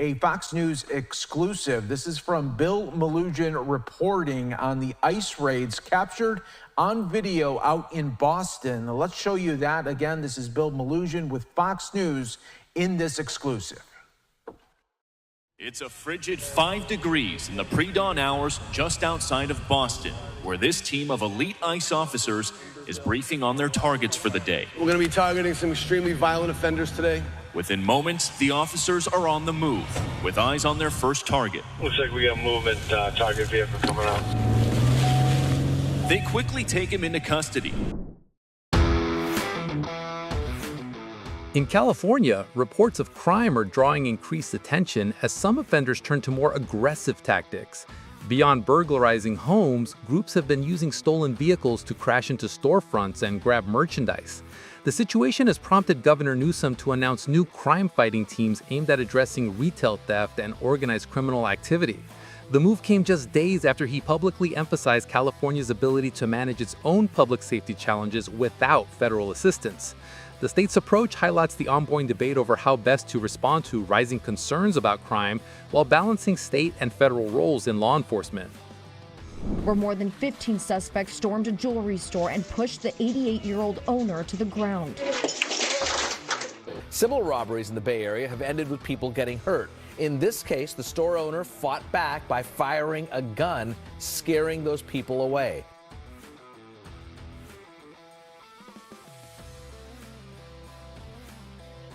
A Fox News exclusive. This is from Bill Malugin reporting on the ICE raids captured on video out in Boston. Let's show you that again. This is Bill Malugin with Fox News in this exclusive. It's a frigid 5 degrees in the pre-dawn hours just outside of Boston, where this team of elite ICE officers is briefing on their targets for the day. We're going to be targeting some extremely violent offenders today. Within moments, the officers are on the move, with eyes on their first target. Looks like we got movement, target vehicle coming out. They quickly take him into custody. In California, reports of crime are drawing increased attention as some offenders turn to more aggressive tactics. Beyond burglarizing homes, groups have been using stolen vehicles to crash into storefronts and grab merchandise. The situation has prompted Governor Newsom to announce new crime-fighting teams aimed at addressing retail theft and organized criminal activity. The move came just days after he publicly emphasized California's ability to manage its own public safety challenges without federal assistance. The state's approach highlights the ongoing debate over how best to respond to rising concerns about crime while balancing state and federal roles in law enforcement. Where more than 15 suspects stormed a jewelry store and pushed the 88-year-old owner to the ground. Similar robberies in the Bay Area have ended with people getting hurt. In this case, the store owner fought back by firing a gun, scaring those people away.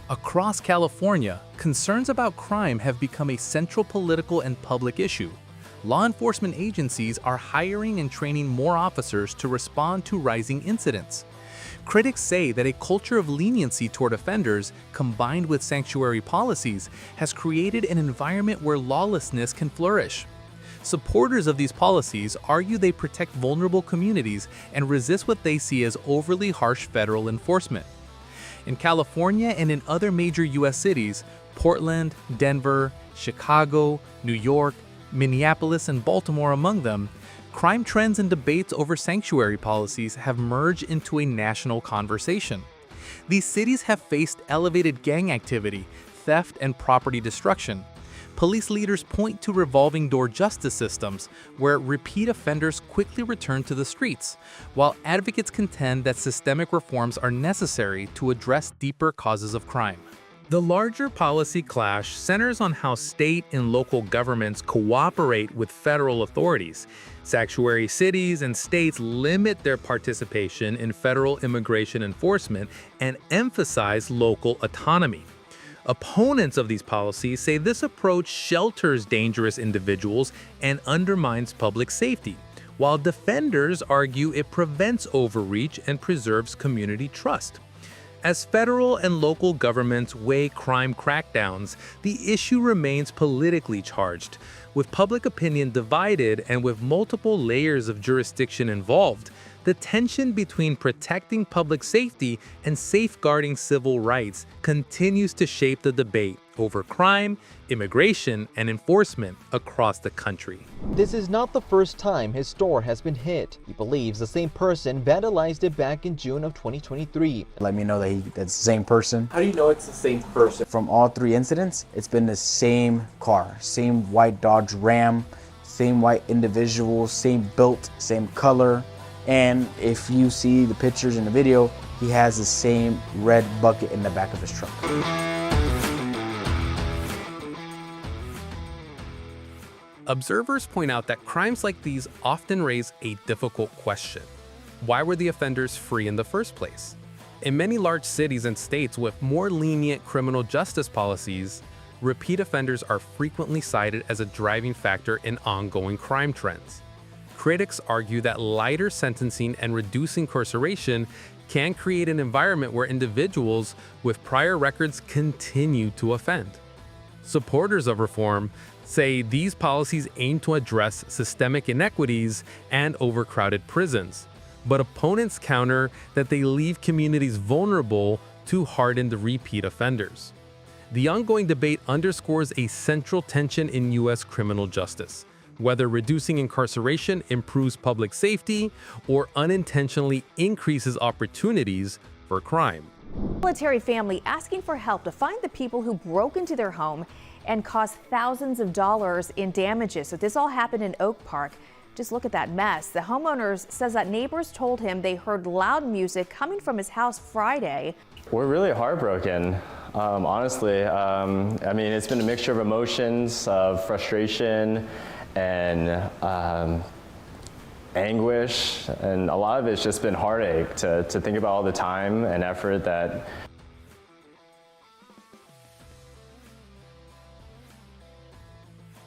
Across California, concerns about crime have become a central political and public issue. Law enforcement agencies are hiring and training more officers to respond to rising incidents. Critics say that a culture of leniency toward offenders, combined with sanctuary policies, has created an environment where lawlessness can flourish. Supporters of these policies argue they protect vulnerable communities and resist what they see as overly harsh federal enforcement. In California and in other major U.S. cities, Portland, Denver, Chicago, New York, Minneapolis, and Baltimore among them, crime trends and debates over sanctuary policies have merged into a national conversation. These cities have faced elevated gang activity, theft, and property destruction. Police leaders point to revolving door justice systems, where repeat offenders quickly return to the streets, while advocates contend that systemic reforms are necessary to address deeper causes of crime. The larger policy clash centers on how state and local governments cooperate with federal authorities. Sanctuary cities and states limit their participation in federal immigration enforcement and emphasize local autonomy. Opponents of these policies say this approach shelters dangerous individuals and undermines public safety, while defenders argue it prevents overreach and preserves community trust. As federal and local governments weigh crime crackdowns, the issue remains politically charged. With public opinion divided and with multiple layers of jurisdiction involved, the tension between protecting public safety and safeguarding civil rights continues to shape the debate over crime, immigration, and enforcement across the country. This is not the first time his store has been hit. He believes the same person vandalized it back in June of 2023. Let me know that that's the same person. How do you know it's the same person? From all three incidents, it's been the same car, same white Dodge Ram, same white individual, same built, same color. And if you see the pictures in the video, he has the same red bucket in the back of his truck. Observers point out that crimes like these often raise a difficult question. Why were the offenders free in the first place? In many large cities and states with more lenient criminal justice policies, repeat offenders are frequently cited as a driving factor in ongoing crime trends. Critics argue that lighter sentencing and reduced incarceration can create an environment where individuals with prior records continue to offend. Supporters of reform say these policies aim to address systemic inequities and overcrowded prisons, but opponents counter that they leave communities vulnerable to hardened repeat offenders. The ongoing debate underscores a central tension in U.S. criminal justice, whether reducing incarceration improves public safety or unintentionally increases opportunities for crime. Military family asking for help to find the people who broke into their home and cost thousands of dollars in damages. So this all happened in Oak Park. Just look at that mess. The homeowners says that neighbors told him they heard loud music coming from his house Friday. We're really heartbroken, honestly. I mean, it's been a mixture of emotions, of frustration and anguish, and a lot of it's just been heartache to think about all the time and effort that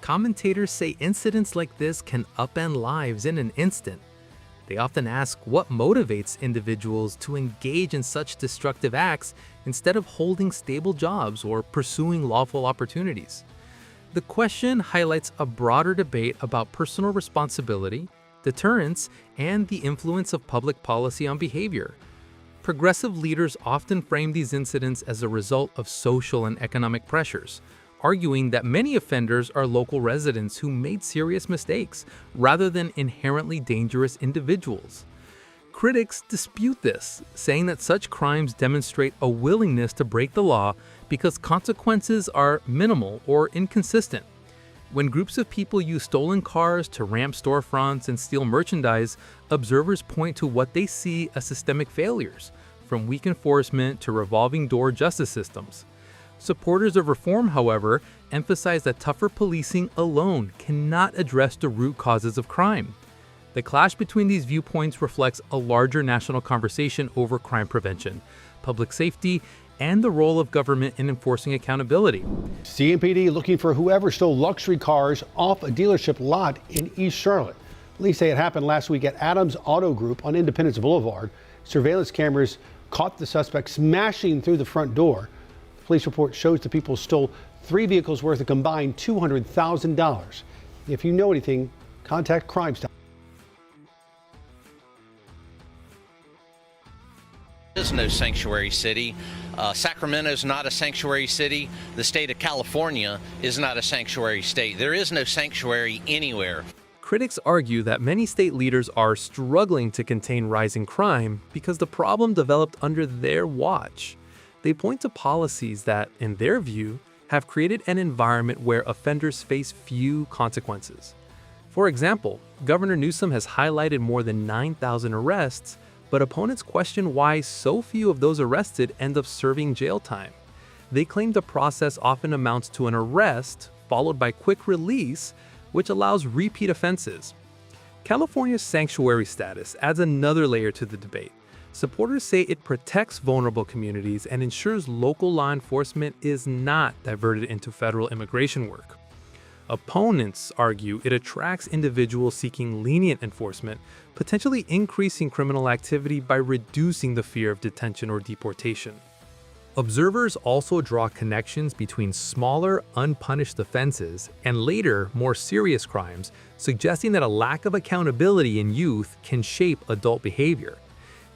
Commentators say incidents like this can upend lives in an instant. They often ask what motivates individuals to engage in such destructive acts instead of holding stable jobs or pursuing lawful opportunities. The question highlights a broader debate about personal responsibility, deterrence, and the influence of public policy on behavior. Progressive leaders often frame these incidents as a result of social and economic pressures, arguing that many offenders are local residents who made serious mistakes rather than inherently dangerous individuals. Critics dispute this, saying that such crimes demonstrate a willingness to break the law because consequences are minimal or inconsistent. When groups of people use stolen cars to ramp storefronts and steal merchandise, observers point to what they see as systemic failures, from weak enforcement to revolving door justice systems. Supporters of reform, however, emphasize that tougher policing alone cannot address the root causes of crime. The clash between these viewpoints reflects a larger national conversation over crime prevention, public safety, and the role of government in enforcing accountability. CMPD looking for whoever stole luxury cars off a dealership lot in East Charlotte. Police say it happened last week at Adams Auto Group on Independence Boulevard. Surveillance cameras caught the suspect smashing through the front door. The police report shows the people stole 3 vehicles worth a combined $200,000. If you know anything, contact Crime Stop. There is no sanctuary city. Sacramento is not a sanctuary city. The state of California is not a sanctuary state. There is no sanctuary anywhere. Critics argue that many state leaders are struggling to contain rising crime because the problem developed under their watch. They point to policies that, in their view, have created an environment where offenders face few consequences. For example, Governor Newsom has highlighted more than 9,000 arrests, but opponents question why so few of those arrested end up serving jail time. They claim the process often amounts to an arrest followed by quick release, which allows repeat offenses. California's sanctuary status adds another layer to the debate. Supporters say it protects vulnerable communities and ensures local law enforcement is not diverted into federal immigration work. Opponents argue it attracts individuals seeking lenient enforcement, potentially increasing criminal activity by reducing the fear of detention or deportation. Observers also draw connections between smaller, unpunished offenses and later, more serious crimes, suggesting that a lack of accountability in youth can shape adult behavior.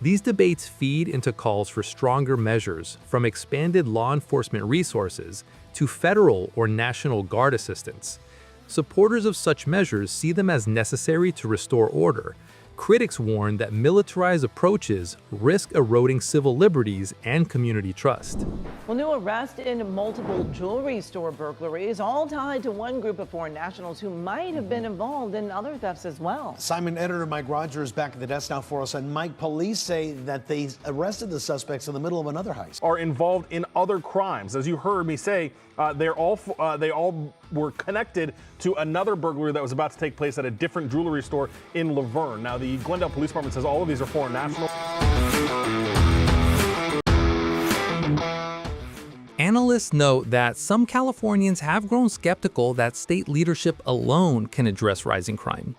These debates feed into calls for stronger measures, from expanded law enforcement resources to federal or National Guard assistance. Supporters of such measures see them as necessary to restore order. Critics warn that militarized approaches risk eroding civil liberties and community trust. Well, new arrest in multiple jewelry store burglaries, all tied to one group of foreign nationals who might have been involved in other thefts as well. Simon editor Mike Rogers is back at the desk now for us. And Mike, police say that they arrested the suspects in the middle of another heist. Are involved in other crimes. As you heard me say, they all were connected to another burglary that was about to take place at a different jewelry store in Laverne. Now, the Glendale Police Department says all of these are foreign nationals. Analysts note that some Californians have grown skeptical that state leadership alone can address rising crime.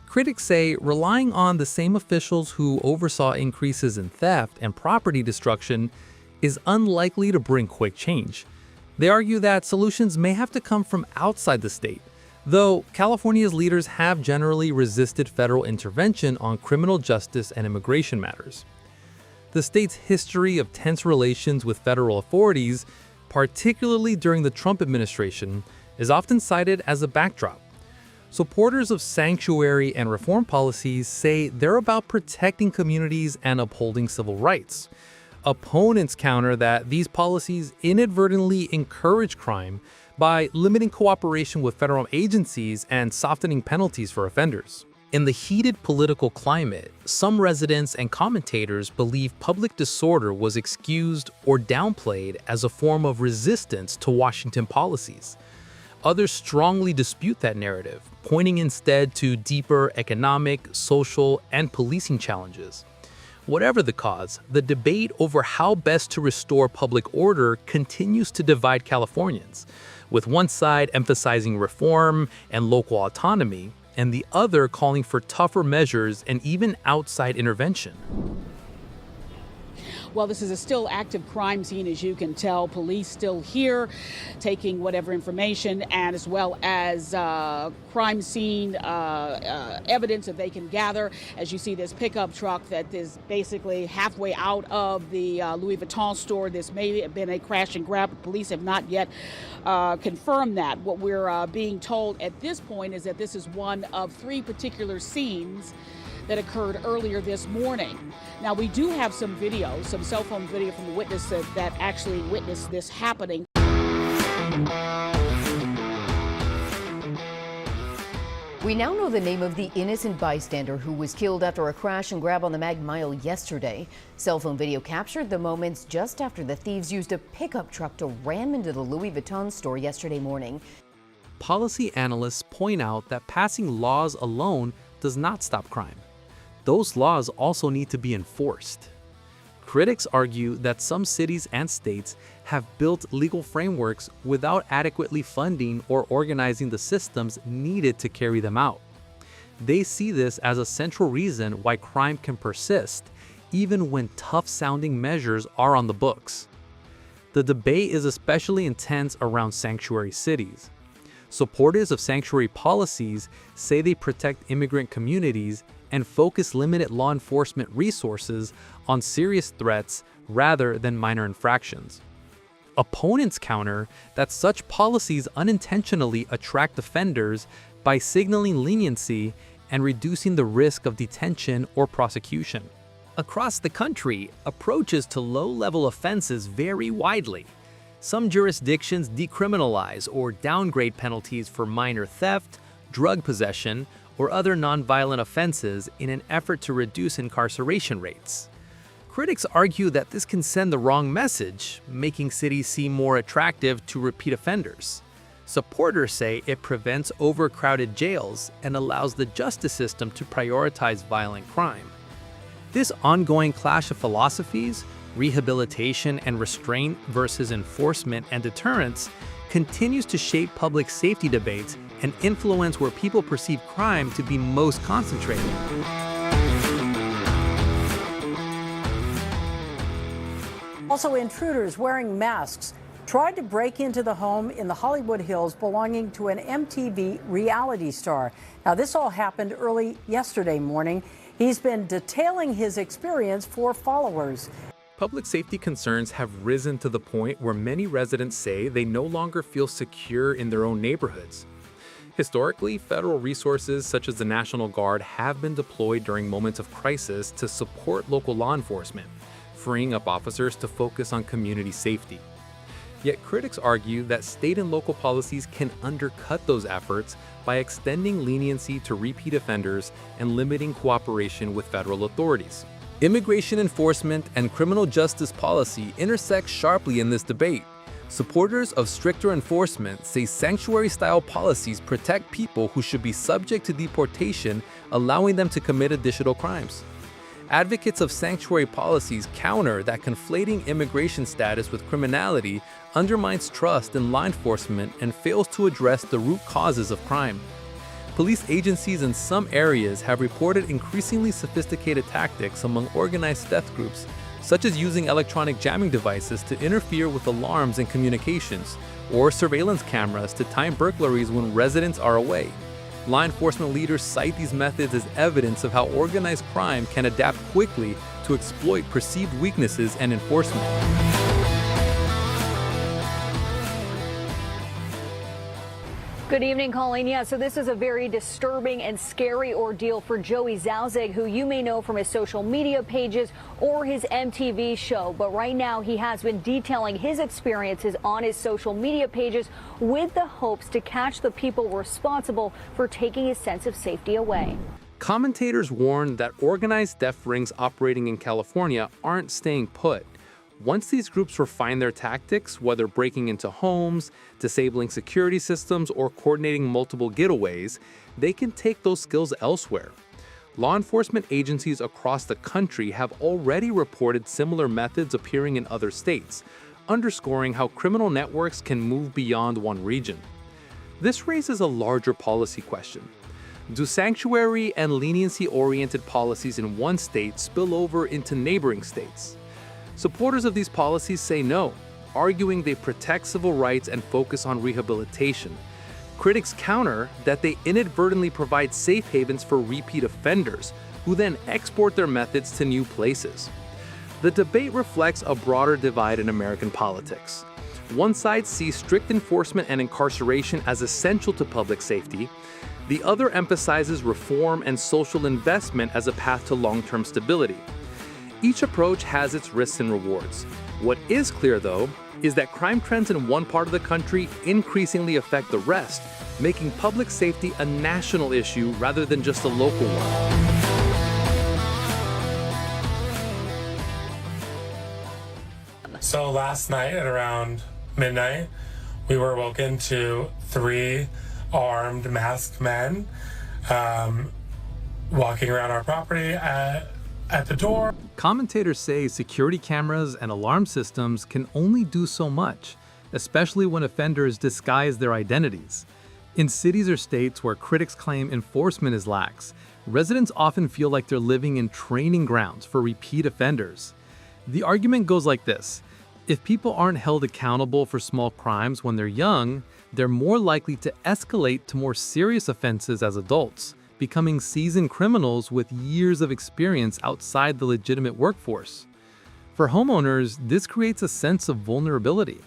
Critics say relying on the same officials who oversaw increases in theft and property destruction is unlikely to bring quick change. They argue that solutions may have to come from outside the state, though California's leaders have generally resisted federal intervention on criminal justice and immigration matters. The state's history of tense relations with federal authorities, particularly during the Trump administration, is often cited as a backdrop. Supporters of sanctuary and reform policies say they're about protecting communities and upholding civil rights. Opponents counter that these policies inadvertently encourage crime by limiting cooperation with federal agencies and softening penalties for offenders. In the heated political climate, some residents and commentators believe public disorder was excused or downplayed as a form of resistance to Washington policies. Others strongly dispute that narrative, pointing instead to deeper economic, social, and policing challenges. Whatever the cause, the debate over how best to restore public order continues to divide Californians, with one side emphasizing reform and local autonomy, and the other calling for tougher measures and even outside intervention. Well, this is a still active crime scene, as you can tell. Police still here taking whatever information and as well as crime scene evidence that they can gather. As you see this pickup truck that is basically halfway out of the Louis Vuitton store. This may have been a crash and grab. Police have not yet confirmed that. What we're being told at this point is that this is one of 3 particular scenes that occurred earlier this morning. Now, we do have some video, some cell phone video from the witness that actually witnessed this happening. We now know the name of the innocent bystander who was killed after a crash and grab on the Mag Mile yesterday. Cell phone video captured the moments just after the thieves used a pickup truck to ram into the Louis Vuitton store yesterday morning. Policy analysts point out that passing laws alone does not stop crime. Those laws also need to be enforced. Critics argue that some cities and states have built legal frameworks without adequately funding or organizing the systems needed to carry them out. They see this as a central reason why crime can persist, even when tough-sounding measures are on the books. The debate is especially intense around sanctuary cities. Supporters of sanctuary policies say they protect immigrant communities and focus limited law enforcement resources on serious threats rather than minor infractions. Opponents counter that such policies unintentionally attract offenders by signaling leniency and reducing the risk of detention or prosecution. Across the country, approaches to low-level offenses vary widely. Some jurisdictions decriminalize or downgrade penalties for minor theft, drug possession, or other nonviolent offenses in an effort to reduce incarceration rates. Critics argue that this can send the wrong message, making cities seem more attractive to repeat offenders. Supporters say it prevents overcrowded jails and allows the justice system to prioritize violent crime. This ongoing clash of philosophies, rehabilitation and restraint versus enforcement and deterrence, continues to shape public safety debates and influence where people perceive crime to be most concentrated. Also, intruders wearing masks tried to break into the home in the Hollywood Hills belonging to an MTV reality star. Now, this all happened early yesterday morning. He's been detailing his experience for followers. Public safety concerns have risen to the point where many residents say they no longer feel secure in their own neighborhoods. Historically, federal resources such as the National Guard have been deployed during moments of crisis to support local law enforcement, freeing up officers to focus on community safety. Yet critics argue that state and local policies can undercut those efforts by extending leniency to repeat offenders and limiting cooperation with federal authorities. Immigration enforcement and criminal justice policy intersect sharply in this debate. Supporters of stricter enforcement say sanctuary-style policies protect people who should be subject to deportation, allowing them to commit additional crimes. Advocates of sanctuary policies counter that conflating immigration status with criminality undermines trust in law enforcement and fails to address the root causes of crime. Police agencies in some areas have reported increasingly sophisticated tactics among organized theft groups, such as using electronic jamming devices to interfere with alarms and communications, or surveillance cameras to time burglaries when residents are away. Law enforcement leaders cite these methods as evidence of how organized crime can adapt quickly to exploit perceived weaknesses and enforcement. Good evening, Colleen. Yeah, so this is a very disturbing and scary ordeal for Joey Zauzig, who you may know from his social media pages or his MTV show. But right now, he has been detailing his experiences on his social media pages with the hopes to catch the people responsible for taking his sense of safety away. Commentators warn that organized theft rings operating in California aren't staying put. Once these groups refine their tactics, whether breaking into homes, disabling security systems, or coordinating multiple getaways, they can take those skills elsewhere. Law enforcement agencies across the country have already reported similar methods appearing in other states, underscoring how criminal networks can move beyond one region. This raises a larger policy question. Do sanctuary and leniency-oriented policies in one state spill over into neighboring states? Supporters of these policies say no, arguing they protect civil rights and focus on rehabilitation. Critics counter that they inadvertently provide safe havens for repeat offenders, who then export their methods to new places. The debate reflects a broader divide in American politics. One side sees strict enforcement and incarceration as essential to public safety. The other emphasizes reform and social investment as a path to long-term stability. Each approach has its risks and rewards. What is clear, though, is that crime trends in one part of the country increasingly affect the rest, making public safety a national issue rather than just a local one. So last night at around midnight, we were woken to 3 armed, masked men walking around our property at the door. Commentators say security cameras and alarm systems can only do so much, especially when offenders disguise their identities. In cities or states where critics claim enforcement is lax, residents often feel like they're living in training grounds for repeat offenders. The argument goes like this: if people aren't held accountable for small crimes when they're young, they're more likely to escalate to more serious offenses as adults, becoming seasoned criminals with years of experience outside the legitimate workforce. For homeowners, this creates a sense of vulnerability.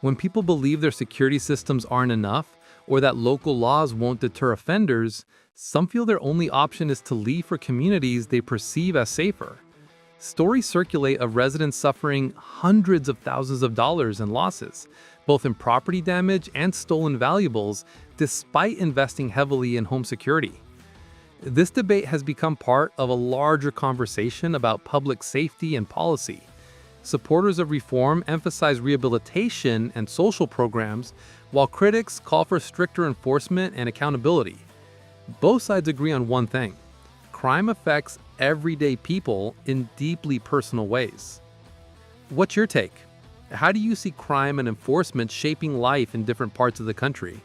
When people believe their security systems aren't enough, or that local laws won't deter offenders, some feel their only option is to leave for communities they perceive as safer. Stories circulate of residents suffering hundreds of thousands of dollars in losses, both in property damage and stolen valuables, despite investing heavily in home security. This debate has become part of a larger conversation about public safety and policy. Supporters of reform emphasize rehabilitation and social programs, while critics call for stricter enforcement and accountability. Both sides agree on one thing: crime affects everyday people in deeply personal ways. What's your take? How do you see crime and enforcement shaping life in different parts of the country?